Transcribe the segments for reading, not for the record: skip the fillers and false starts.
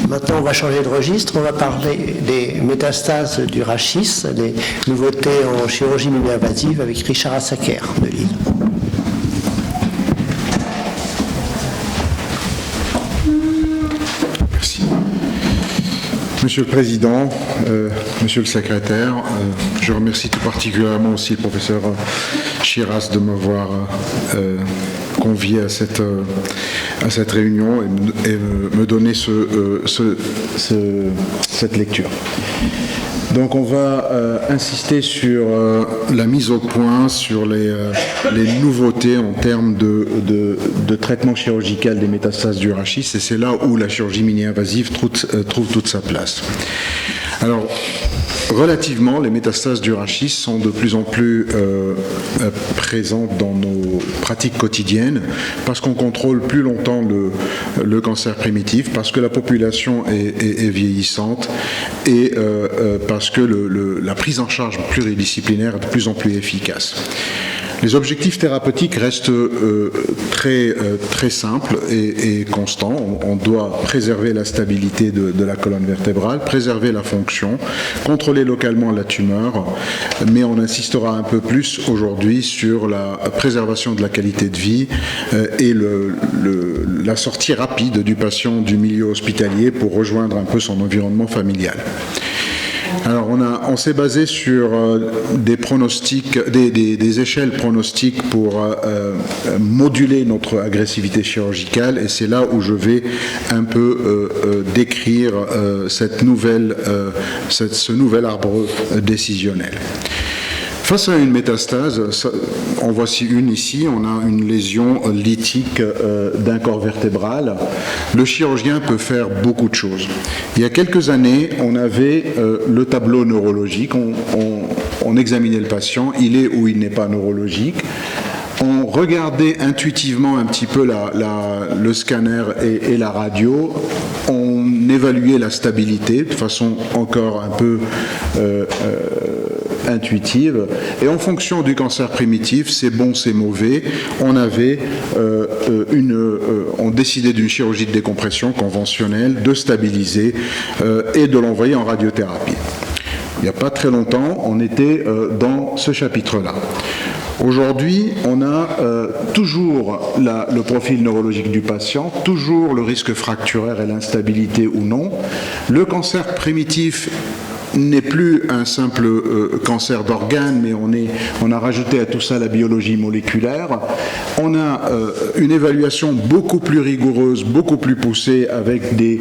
Maintenant, on va changer de registre. On va parler des métastases du rachis, des nouveautés en chirurgie mini-invasive avec Richard Assaker de Lille. Merci. Monsieur le Président, Monsieur le Secrétaire, je remercie tout particulièrement aussi le professeur Chiras de m'avoir convié à cette réunion et me donner cette lecture. Donc on va insister sur la mise au point, sur les nouveautés en termes de traitement chirurgical des métastases du rachis, et c'est là où la chirurgie mini-invasive trouve toute sa place. Alors, relativement, les métastases du rachis sont de plus en plus présentes dans nos pratiques quotidiennes parce qu'on contrôle plus longtemps le cancer primitif, parce que la population est vieillissante et parce que la prise en charge pluridisciplinaire est de plus en plus efficace. Les objectifs thérapeutiques restent très simples et constants. On doit préserver la stabilité de la colonne vertébrale, préserver la fonction, contrôler localement la tumeur, mais on insistera un peu plus aujourd'hui sur la préservation de la qualité de vie et la sortie rapide du patient du milieu hospitalier pour rejoindre un peu son environnement familial. Alors on s'est basé sur des pronostics, des échelles pronostiques pour moduler notre agressivité chirurgicale, et c'est là où je vais un peu décrire ce nouvel arbre décisionnel. Face à une métastase, en voici une ici, on a une lésion lytique d'un corps vertébral. Le chirurgien peut faire beaucoup de choses. Il y a quelques années, on avait le tableau neurologique, on examinait le patient, il est ou il n'est pas neurologique. On regardait intuitivement un petit peu le scanner et la radio, on évaluait la stabilité de façon encore un peu intuitive, et en fonction du cancer primitif, c'est bon, c'est mauvais, on décidait d'une chirurgie de décompression conventionnelle, de stabiliser et de l'envoyer en radiothérapie. Il n'y a pas très longtemps, on était dans ce chapitre-là. Aujourd'hui, on a toujours le profil neurologique du patient, toujours le risque fracturaire et l'instabilité ou non. Le cancer primitif n'est plus un simple cancer d'organes, mais on a rajouté à tout ça la biologie moléculaire. On a une évaluation beaucoup plus rigoureuse, beaucoup plus poussée, avec des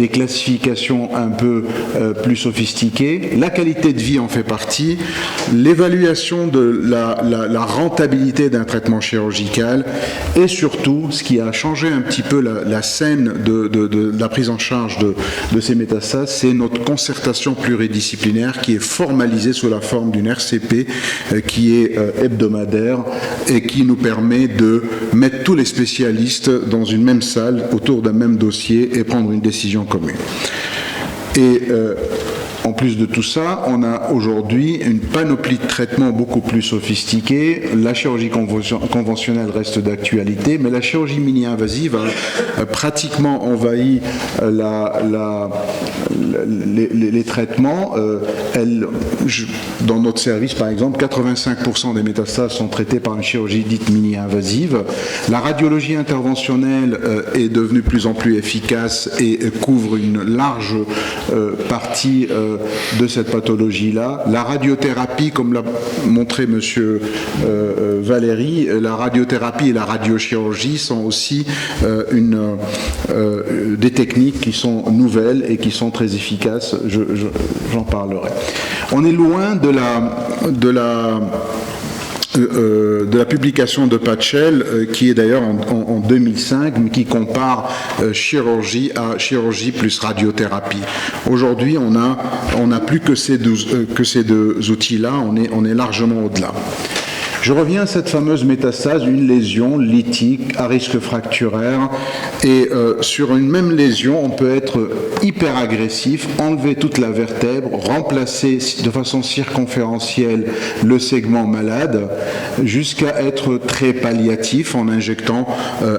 classifications un peu plus sophistiquées. La qualité de vie en fait partie. L'évaluation de la rentabilité d'un traitement chirurgical, et surtout, ce qui a changé un petit peu la scène de la prise en charge de ces métastases, c'est notre concertation pluridisciplinaire qui est formalisée sous la forme d'une RCP qui est hebdomadaire et qui nous permet de mettre tous les spécialistes dans une même salle autour d'un même dossier et prendre une décision commune. Et en plus de tout ça, on a aujourd'hui une panoplie de traitements beaucoup plus sophistiqués. La chirurgie conventionnelle reste d'actualité, mais la chirurgie mini-invasive a pratiquement envahi les traitements. Dans notre service, par exemple, 85% des métastases sont traitées par une chirurgie dite mini-invasive. La radiologie interventionnelle est devenue de plus en plus efficace et couvre une large partie de cette pathologie-là. La radiothérapie, comme l'a montré M. Valéry, la radiothérapie et la radiochirurgie sont aussi des techniques qui sont nouvelles et qui sont très efficaces. J'en parlerai. On est loin de la publication de Patchell, qui est d'ailleurs en 2005, mais qui compare chirurgie à chirurgie plus radiothérapie. Aujourd'hui, on a plus que ces deux outils-là, on est largement au-delà. Je reviens à cette fameuse métastase, une lésion lytique à risque fracturaire, et sur une même lésion, on peut être hyper agressif, enlever toute la vertèbre, remplacer de façon circonférentielle le segment malade, jusqu'à être très palliatif en injectant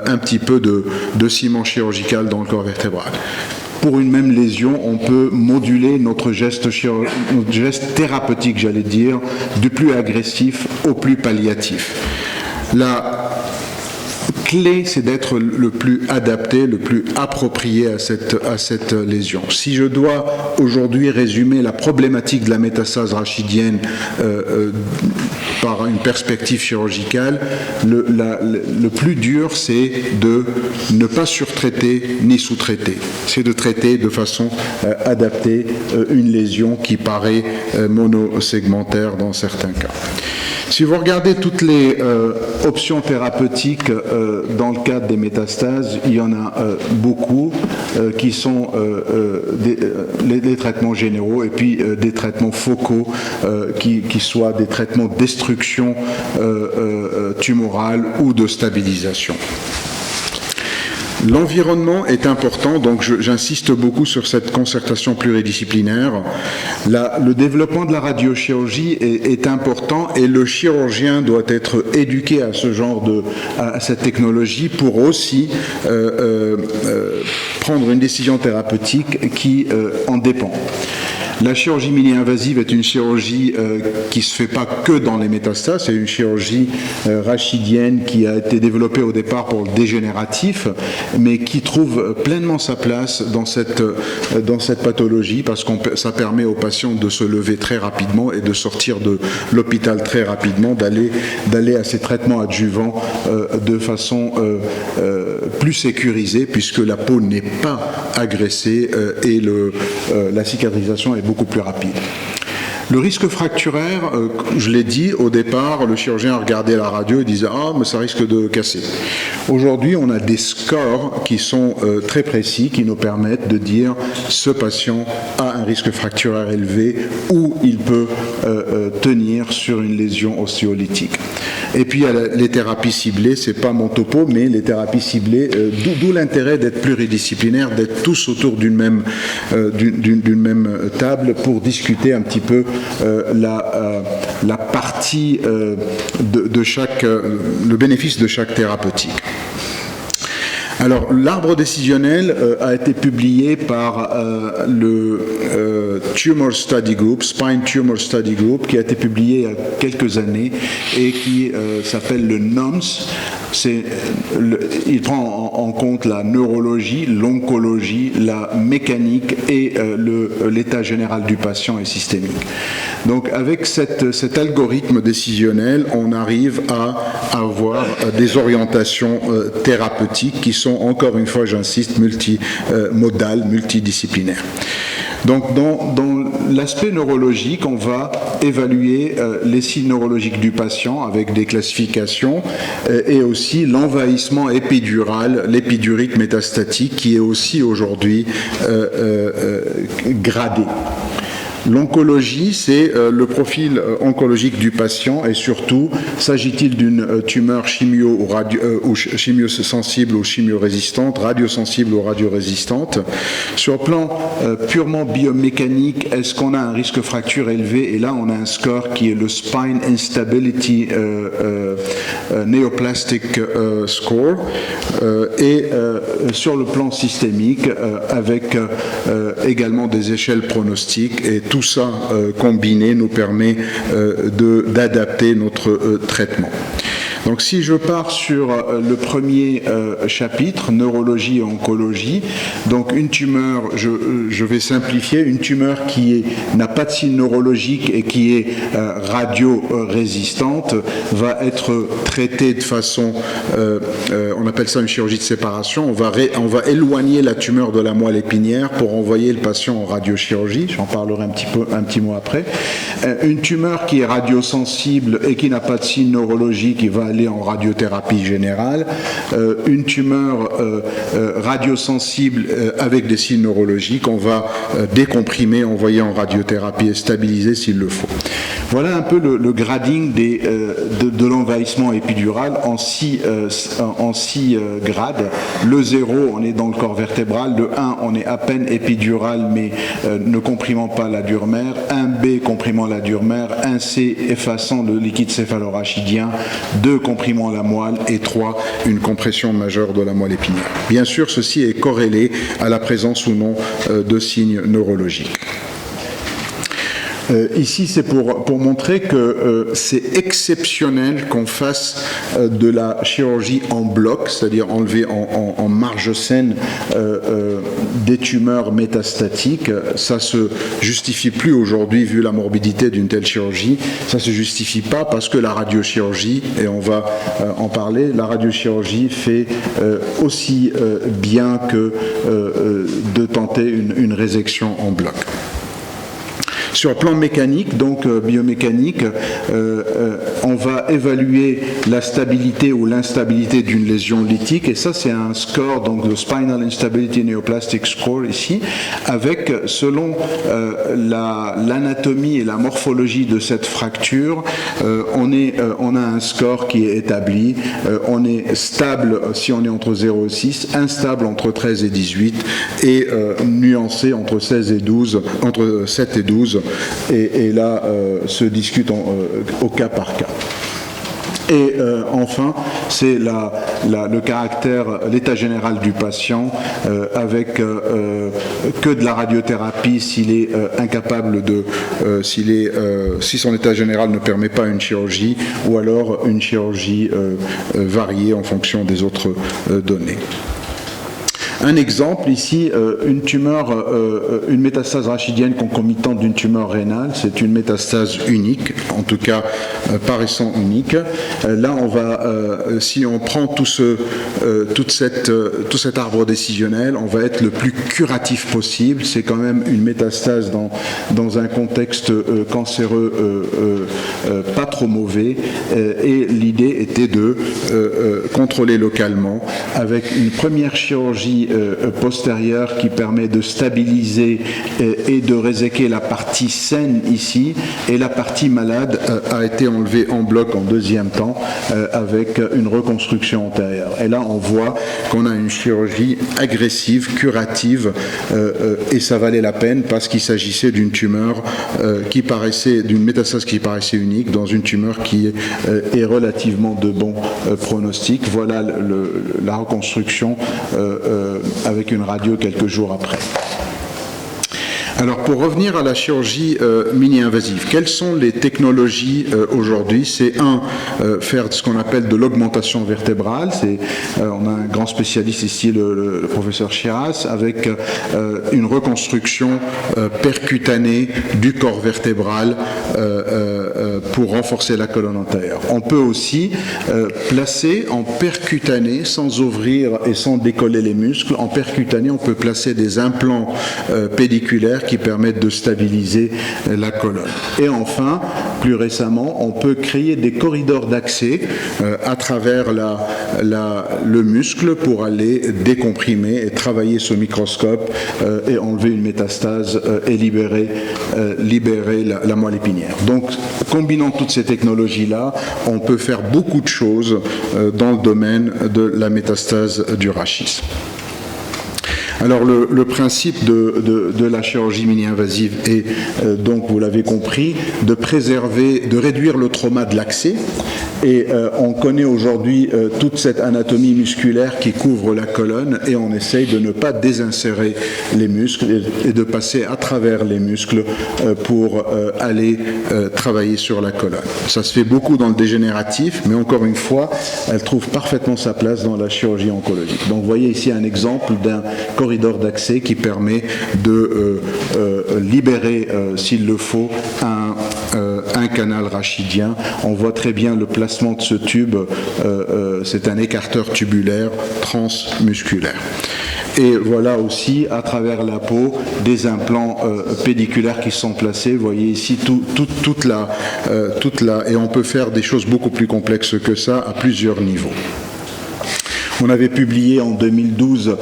un petit peu de ciment chirurgical dans le corps vertébral. pour une même lésion, on peut moduler notre geste thérapeutique, j'allais dire, du plus agressif au plus palliatif. La clé, c'est d'être le plus adapté, le plus approprié à cette lésion. Si je dois aujourd'hui résumer la problématique de la métastase rachidienne par une perspective chirurgicale, le plus dur, c'est de ne pas surtraiter ni sous-traiter. C'est de traiter de façon adaptée une lésion qui paraît monosegmentaire dans certains cas. Si vous regardez toutes les options thérapeutiques dans le cadre des métastases, il y en a beaucoup qui sont les traitements généraux et puis des traitements focaux qui soient des traitements de destruction tumorale ou de stabilisation. L'environnement est important, donc j'insiste beaucoup sur cette concertation pluridisciplinaire. Le développement de la radiochirurgie est important et le chirurgien doit être éduqué à ce genre à cette technologie pour aussi prendre une décision thérapeutique qui en dépend. La chirurgie mini-invasive est une chirurgie qui ne se fait pas que dans les métastases, c'est une chirurgie rachidienne qui a été développée au départ pour le dégénératif, mais qui trouve pleinement sa place dans cette pathologie parce que ça permet aux patients de se lever très rapidement et de sortir de l'hôpital très rapidement, d'aller à ces traitements adjuvants de façon plus sécurisée puisque la peau n'est pas agressée et la cicatrisation est beaucoup plus rapide. Le risque fracturaire, je l'ai dit au départ, le chirurgien regardait la radio et disait « Ah, mais ça risque de casser ». Aujourd'hui, on a des scores qui sont très précis, qui nous permettent de dire « Ce patient a un risque fracturaire élevé ou il peut tenir sur une lésion ostéolytique ». Et puis, il y a les thérapies ciblées, c'est pas mon topo, mais les thérapies ciblées, d'où l'intérêt d'être pluridisciplinaire, d'être tous autour d'une même table pour discuter un petit peu la partie de chaque, le bénéfice de chaque thérapeutique. Alors, l'arbre décisionnel a été publié par le Tumor Study Group, Spine Tumor Study Group, qui a été publié il y a quelques années et qui s'appelle le NOMS. Il prend en compte la neurologie, l'oncologie, la mécanique et l'état général du patient et systémique. Donc avec cet algorithme décisionnel, on arrive à avoir des orientations thérapeutiques qui sont, encore une fois, j'insiste, multimodales, multidisciplinaires. Donc dans l'aspect neurologique, on va évaluer les signes neurologiques du patient avec des classifications et aussi l'envahissement épidural, l'épidurite métastatique qui est aussi aujourd'hui gradé. L'oncologie, c'est le profil oncologique du patient et surtout, s'agit-il d'une tumeur ou chimiosensible ou chimiorésistante, radiosensible ou radiorésistante. Sur le plan purement biomécanique, est-ce qu'on a un risque fracture élevé? Et là, on a un score qui est le Spine Instability Neoplastic Score. Et sur le plan systémique, avec également des échelles pronostiques et tout ça combiné nous permet d'adapter notre traitement. Donc si je pars sur le premier chapitre, neurologie et oncologie, donc une tumeur, je vais simplifier, une tumeur qui n'a pas de signe neurologique et qui est radio-résistante va être traitée de façon, on appelle ça une chirurgie de séparation, on va éloigner la tumeur de la moelle épinière pour envoyer le patient en radiochirurgie, j'en parlerai un petit mot après. Une tumeur qui est radiosensible et qui n'a pas de signe neurologique, qui va aller en radiothérapie générale, une tumeur radiosensible avec des signes neurologiques, on va décomprimer, envoyer en radiothérapie et stabiliser s'il le faut. Voilà un peu le grading de l'envahissement épidural en six grades. Le 0, on est dans le corps vertébral. Le 1, on est à peine épidural mais ne comprimant pas la dure mère. 1B comprimant la dure mère. 1C effaçant le liquide céphalorachidien. 2 2, comprimant la moelle, et 3, une compression majeure de la moelle épinière. Bien sûr, ceci est corrélé à la présence ou non de signes neurologiques. Ici, c'est pour montrer que c'est exceptionnel qu'on fasse de la chirurgie en bloc, c'est-à-dire enlever en marge saine des tumeurs métastatiques. Ça se justifie plus aujourd'hui vu la morbidité d'une telle chirurgie. Ça se justifie pas parce que la radiochirurgie, et on va en parler, la radiochirurgie fait aussi bien que de tenter une résection en bloc. Sur le plan mécanique, donc biomécanique, on va évaluer la stabilité ou l'instabilité d'une lésion lytique, et ça c'est un score, donc le Spinal Instability Neoplastic Score ici, avec selon l'anatomie et la morphologie de cette fracture, on a un score qui est établi, on est stable si on est entre 0 et 6, instable entre 13 et 18, et nuancé entre 16 et 12, entre 7 et 12, et là se discute au cas par cas. Et enfin, c'est le caractère, l'état général du patient, avec que de la radiothérapie s'il est incapable si son état général ne permet pas une chirurgie, ou alors une chirurgie variée en fonction des autres données. Un exemple ici, une tumeur, une métastase rachidienne concomitante d'une tumeur rénale, c'est une métastase unique, en tout cas paraissant unique. Là, on va, si on prend tout cet arbre décisionnel, on va être le plus curatif possible. C'est quand même une métastase dans un contexte cancéreux pas trop mauvais, et l'idée était de contrôler localement avec une première chirurgie postérieure qui permet de stabiliser et de réséquer la partie saine ici, et la partie malade a été enlevée en bloc en deuxième temps avec une reconstruction antérieure. Et là on voit qu'on a une chirurgie agressive, curative, et ça valait la peine parce qu'il s'agissait d'une tumeur d'une métastase qui paraissait unique dans une tumeur qui est relativement de bon pronostic. Voilà la reconstruction avec une radio quelques jours après. Alors, pour revenir à la chirurgie mini-invasive, quelles sont les technologies aujourd'hui? C'est faire ce qu'on appelle de l'augmentation vertébrale. On a un grand spécialiste ici, le professeur Chiras, avec une reconstruction percutanée du corps vertébral pour renforcer la colonne antérieure. On peut aussi placer en percutané, sans ouvrir et sans décoller les muscles, en percutané, on peut placer des implants pédiculaires qui permettent de stabiliser la colonne. Et enfin, plus récemment, on peut créer des corridors d'accès à travers le muscle pour aller décomprimer et travailler ce microscope et enlever une métastase et libérer la moelle épinière. Donc, combinant toutes ces technologies-là, on peut faire beaucoup de choses dans le domaine de la métastase du rachis. Alors le principe de la chirurgie mini-invasive est donc, vous l'avez compris, de réduire le trauma de l'accès, et on connaît aujourd'hui toute cette anatomie musculaire qui couvre la colonne, et on essaye de ne pas désinsérer les muscles et de passer à travers les muscles pour aller travailler sur la colonne. Ça se fait beaucoup dans le dégénératif, mais encore une fois, elle trouve parfaitement sa place dans la chirurgie oncologique. Donc vous voyez ici un exemple d'un corridor d'accès qui permet de libérer, s'il le faut, un canal rachidien. On voit très bien le placement de ce tube, c'est un écarteur tubulaire transmusculaire. Et voilà aussi, à travers la peau, des implants pédiculaires qui sont placés. Vous voyez ici toute la... Et on peut faire des choses beaucoup plus complexes que ça à plusieurs niveaux. On avait publié en 2012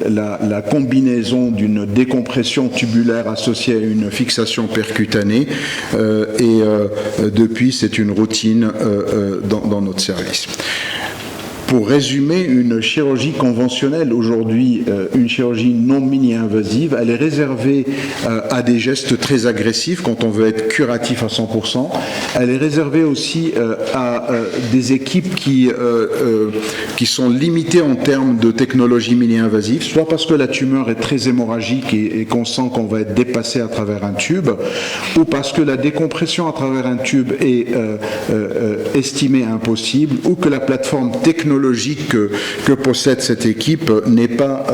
la combinaison d'une décompression tubulaire associée à une fixation percutanée, et depuis c'est une routine dans notre service. pour résumer, une chirurgie conventionnelle aujourd'hui, une chirurgie non mini-invasive, elle est réservée à des gestes très agressifs quand on veut être curatif à 100%. Elle est réservée aussi à des équipes qui sont limitées en termes de technologie mini-invasive, soit parce que la tumeur est très hémorragique et qu'on sent qu'on va être dépassé à travers un tube, ou parce que la décompression à travers un tube est estimée impossible, ou que la plateforme technologique que possède cette équipe n'est pas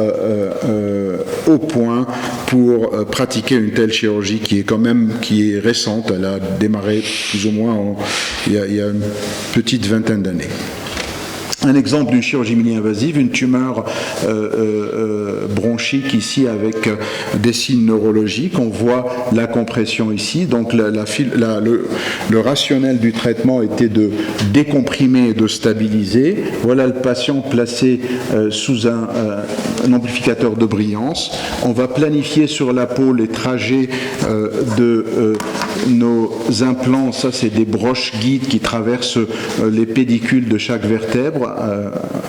au point pour pratiquer une telle chirurgie qui est récente. Elle a démarré plus ou moins il y a une petite vingtaine d'années. Un exemple d'une chirurgie mini-invasive, une tumeur bronchique ici avec des signes neurologiques. On voit la compression ici. Donc le rationnel du traitement était de décomprimer et de stabiliser. Voilà le patient placé sous un amplificateur de brillance. On va planifier sur la peau les trajets de nos implants. Ça, c'est des broches guides qui traversent les pédicules de chaque vertèbre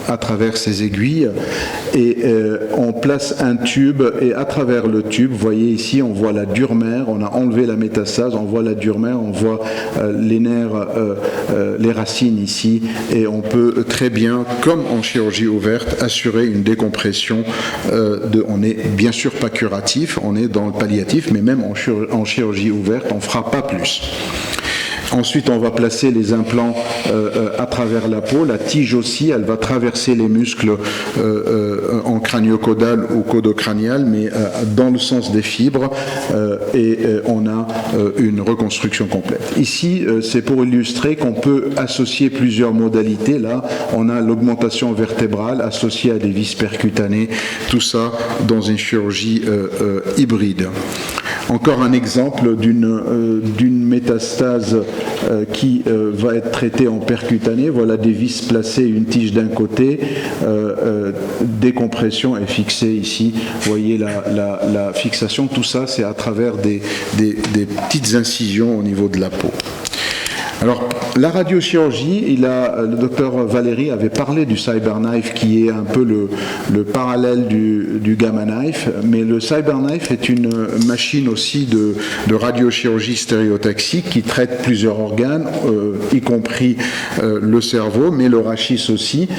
à travers ces aiguilles, et on place un tube, et à travers le tube, vous voyez ici, on voit la dure mère, on a enlevé la métastase, on voit la dure mère, on voit les nerfs, les racines ici, et on peut très bien, comme en chirurgie ouverte, assurer une décompression. On n'est bien sûr pas curatif, on est dans le palliatif, mais même en chirurgie ouverte, on ne fera pas plus. Ensuite, on va placer les implants à travers la peau. La tige aussi, elle va traverser les muscles en crânio-caudal ou caudocranial, mais dans le sens des fibres, et on a une reconstruction complète. Ici, c'est pour illustrer qu'on peut associer plusieurs modalités. Là, on a l'augmentation vertébrale associée à des vis percutanées, tout ça dans une chirurgie hybride. Encore un exemple d'une métastase qui va être traitée en percutané. Voilà des vis placées, une tige d'un côté, décompression est fixée ici. Vous voyez la fixation, tout ça c'est à travers des petites incisions au niveau de la peau. Alors, la radiochirurgie, le docteur Valéry avait parlé du CyberKnife qui est un peu le parallèle du Gamma Knife, mais le CyberKnife est une machine aussi de radiochirurgie stéréotaxique qui traite plusieurs organes, y compris le cerveau, mais le rachis aussi.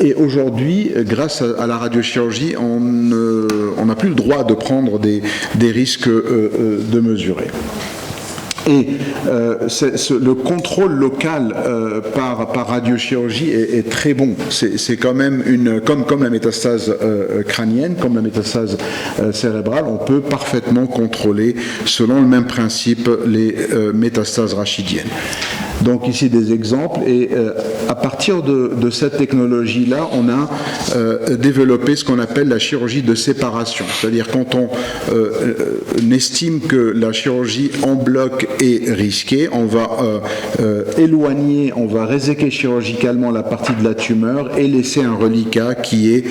Et aujourd'hui, grâce à la radiochirurgie, on n'a plus le droit de prendre des risques de mesurer. Et le contrôle local par radiochirurgie est très bon. C'est quand même comme la métastase crânienne, comme la métastase cérébrale, on peut parfaitement contrôler, selon le même principe, les métastases rachidiennes. Donc ici des exemples, et à partir de cette technologie-là, on a développé ce qu'on appelle la chirurgie de séparation. C'est-à-dire quand on estime que la chirurgie en bloc est risquée, on va éloigner, on va réséquer chirurgicalement la partie de la tumeur et laisser un reliquat qui est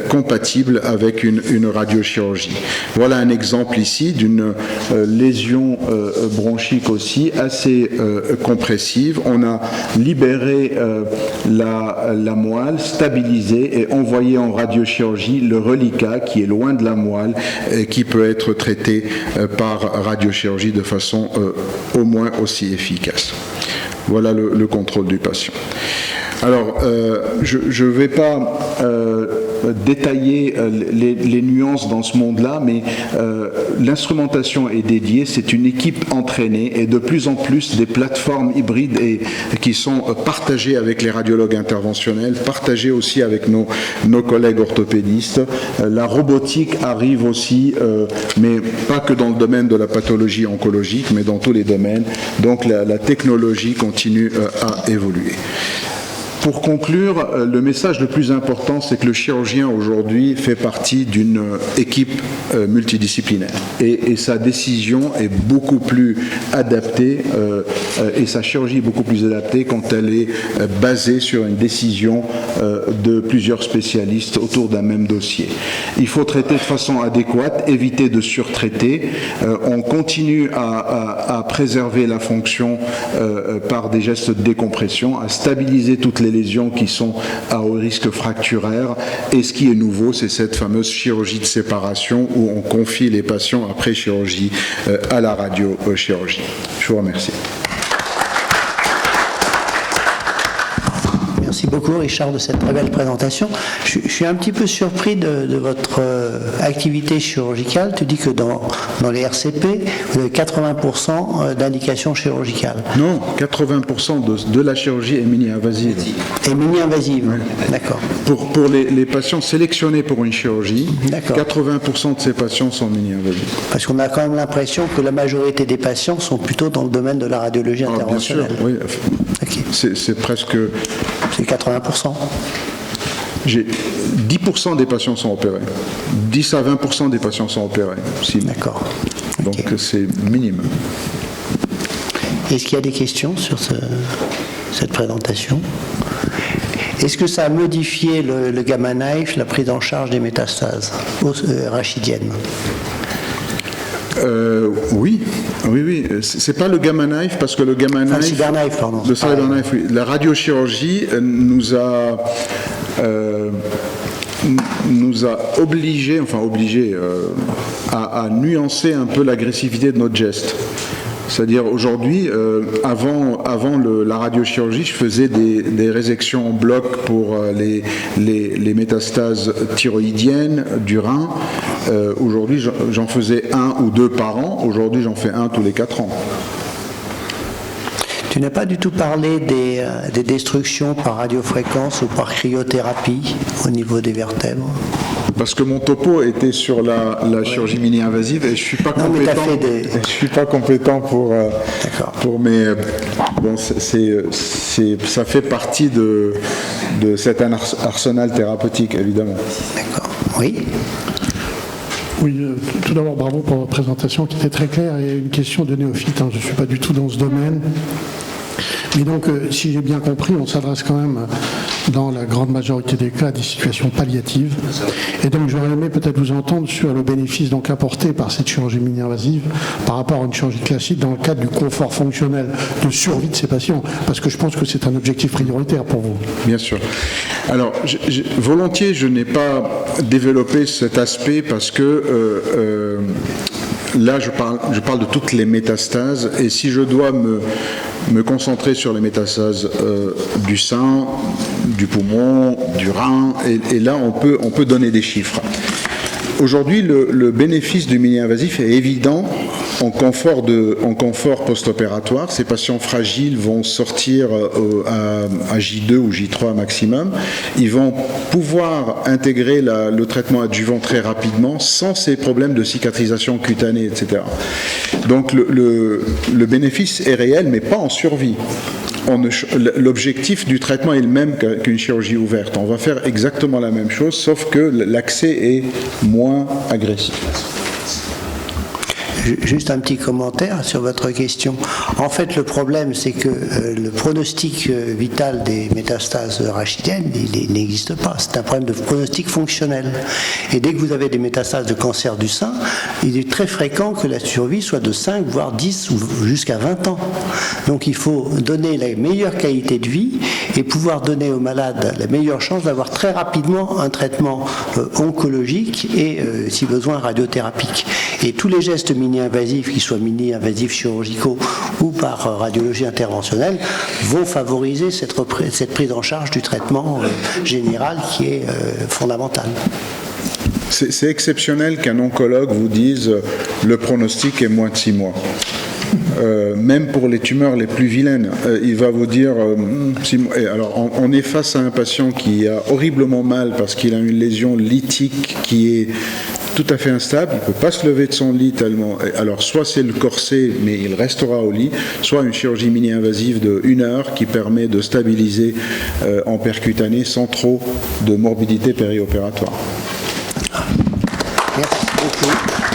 compatible avec une radiochirurgie. Voilà un exemple ici d'une lésion bronchique aussi assez compressive. On a libéré la moelle, stabilisé et envoyé en radiochirurgie le reliquat qui est loin de la moelle et qui peut être traité par radiochirurgie de façon au moins aussi efficace. Voilà le contrôle du patient. Alors, je ne vais pas détailler les nuances dans ce monde-là, mais l'instrumentation est dédiée, c'est une équipe entraînée et de plus en plus des plateformes hybrides qui sont partagées avec les radiologues interventionnels, partagées aussi avec nos collègues orthopédistes. La robotique arrive aussi, mais pas que dans le domaine de la pathologie oncologique, mais dans tous les domaines. Donc la technologie continue à évoluer. Pour conclure, le message le plus important, c'est que le chirurgien aujourd'hui fait partie d'une équipe multidisciplinaire et sa décision est beaucoup plus adaptée et sa chirurgie est beaucoup plus adaptée quand elle est basée sur une décision de plusieurs spécialistes autour d'un même dossier. Il faut traiter de façon adéquate, éviter de surtraiter. On continue à préserver la fonction par des gestes de décompression, à stabiliser toutes les lésions qui sont à haut risque fracturaire. Et ce qui est nouveau, c'est cette fameuse chirurgie de séparation où on confie les patients après chirurgie à la radiochirurgie. Je vous remercie. Merci beaucoup, Richard, de cette très belle présentation. Je suis un petit peu surpris de votre activité chirurgicale. Tu dis que dans les RCP, vous avez 80% d'indications chirurgicales. Non, 80% de la chirurgie est mini-invasive. Et mini-invasive, oui. D'accord. Pour les patients sélectionnés pour une chirurgie, 80% de ces patients sont mini-invasifs. Parce qu'on a quand même l'impression que la majorité des patients sont plutôt dans le domaine de la radiologie interventionnelle. Bien sûr, oui. Okay. C'est presque... C'est 80%. 10% des patients sont opérés. 10 à 20% des patients sont opérés. D'accord. Donc c'est minime. Est-ce qu'il y a des questions sur cette présentation? Est-ce que ça a modifié le Gamma Knife, la prise en charge des métastases rachidiennes? Oui. C'est pas le Gamma Knife parce que le Gamma Knife, le CyberKnife, pardon. Le CyberKnife, oui. La radiochirurgie nous a obligés à nuancer un peu l'agressivité de notre geste. C'est-à-dire aujourd'hui, avant la radiochirurgie, je faisais des résections en bloc pour les métastases thyroïdiennes du rein. Aujourd'hui, j'en faisais 1 ou 2 par an. Aujourd'hui, j'en fais 1 tous les 4 ans. Tu n'as pas du tout parlé des destructions par radiofréquence ou par cryothérapie au niveau des vertèbres? Parce que mon topo était sur la chirurgie mini-invasive et je suis pas compétent. Je suis pas compétent pour mais bon, ça fait partie de cet arsenal thérapeutique, évidemment. D'accord. Oui. Oui, tout d'abord, bravo pour votre présentation qui était très claire et une question de néophyte. Je ne suis pas du tout dans ce domaine. Mais donc, si j'ai bien compris, on s'adresse quand même, dans la grande majorité des cas, à des situations palliatives. Et donc, j'aurais aimé peut-être vous entendre sur le bénéfice donc apporté par cette chirurgie mini-invasive par rapport à une chirurgie classique dans le cadre du confort fonctionnel, de survie de ces patients, parce que je pense que c'est un objectif prioritaire pour vous. Bien sûr. Alors, volontiers, je n'ai pas développé cet aspect parce que là, je parle de toutes les métastases, et si je dois me concentrer sur les métastases du sein, du poumon, du rein, et là, on peut donner des chiffres. Aujourd'hui, le bénéfice du mini-invasif est évident en confort post-opératoire. Ces patients fragiles vont sortir à J2 ou J3 maximum. Ils vont pouvoir intégrer le traitement adjuvant très rapidement sans ces problèmes de cicatrisation cutanée, etc. Donc le bénéfice est réel, mais pas en survie. L'objectif du traitement est le même qu'une chirurgie ouverte. On va faire exactement la même chose, sauf que l'accès est moins agressif. Juste un petit commentaire sur votre question. En fait, le problème, c'est que le pronostic vital des métastases rachidiennes, il n'existe pas. C'est un problème de pronostic fonctionnel. Et dès que vous avez des métastases de cancer du sein, il est très fréquent que la survie soit de 5, voire 10 ou jusqu'à 20 ans. Donc il faut donner la meilleure qualité de vie et pouvoir donner aux malades la meilleure chance d'avoir très rapidement un traitement oncologique et, si besoin, radiothérapique. Et tous les gestes mini-invasifs, qu'ils soient mini-invasifs chirurgicaux ou par radiologie interventionnelle, vont favoriser cette prise en charge du traitement général qui est fondamental. C'est exceptionnel qu'un oncologue vous dise le pronostic est moins de 6 mois. Même pour les tumeurs les plus vilaines, il va vous dire 6 mois. Et alors, on est face à un patient qui a horriblement mal parce qu'il a une lésion lithique qui est tout à fait instable, il ne peut pas se lever de son lit tellement. Alors, soit c'est le corset, mais il restera au lit, soit une chirurgie mini-invasive de 1 heure qui permet de stabiliser en percutané sans trop de morbidité périopératoire. Merci beaucoup.